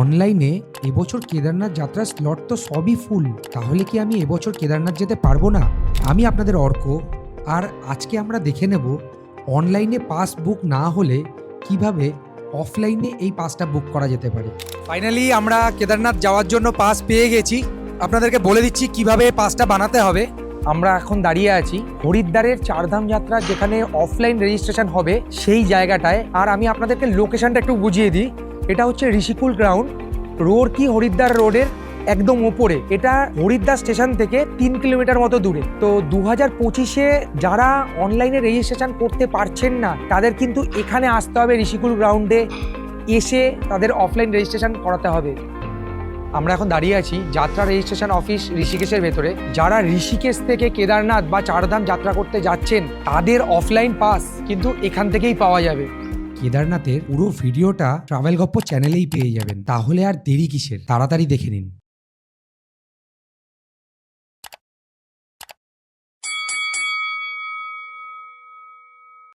অনলাইনে এবছর কেদারনাথ যাত্রার স্লট তো সবই ফুল। তাহলে কি আমি এবছর কেদারনাথ যেতে পারবো না? আমি আপনাদের অর্ক, আর আজকে আমরা দেখে নেব অনলাইনে পাস বুক না হলে কিভাবে অফলাইনে এই পাসটা বুক করা যেতে পারে। ফাইনালি আমরা কেদারনাথ যাওয়ার জন্য পাস পেয়ে গেছি। আপনাদেরকে বলে দিচ্ছি কিভাবে পাসটা বানাতে হবে। আমরা এখন দাঁড়িয়ে আছি হরিদ্বারের চারধাম যাত্রা যেখানে অফলাইন রেজিস্ট্রেশন হবে সেই জায়গাটায়। আর আমি আপনাদেরকে লোকেশনটা একটু বুঝিয়ে দিই। এটা হচ্ছে ঋষিকুল গ্রাউন্ড, রোরকি হরিদ্বার রোডের একদম ওপরে। এটা হরিদ্বার স্টেশন থেকে 3 কিলোমিটার মতো দূরে। তো 2025-এ যারা অনলাইনে রেজিস্ট্রেশন করতে পারছেন না তাদের কিন্তু এখানে আসতে হবে, ঋষিকুল গ্রাউন্ডে এসে তাদের অফলাইন রেজিস্ট্রেশন করাতে হবে। আমরা এখন দাঁড়িয়ে আছি যাত্রা রেজিস্ট্রেশন অফিস ঋষিকেশের ভেতরে। যারা ঋষিকেশ থেকে কেদারনাথ বা চারধাম যাত্রা করতে যাচ্ছেন তাদের অফলাইন পাস কিন্তু এখান থেকেই পাওয়া যাবে। কেদারনাথের পুরো ভিডিওটা ট্রাভেল গপ্প চ্যানেলেই পেয়ে যাবেন, তাহলে আর দেরি কিসের, তাড়াতাড়ি দেখে নিন।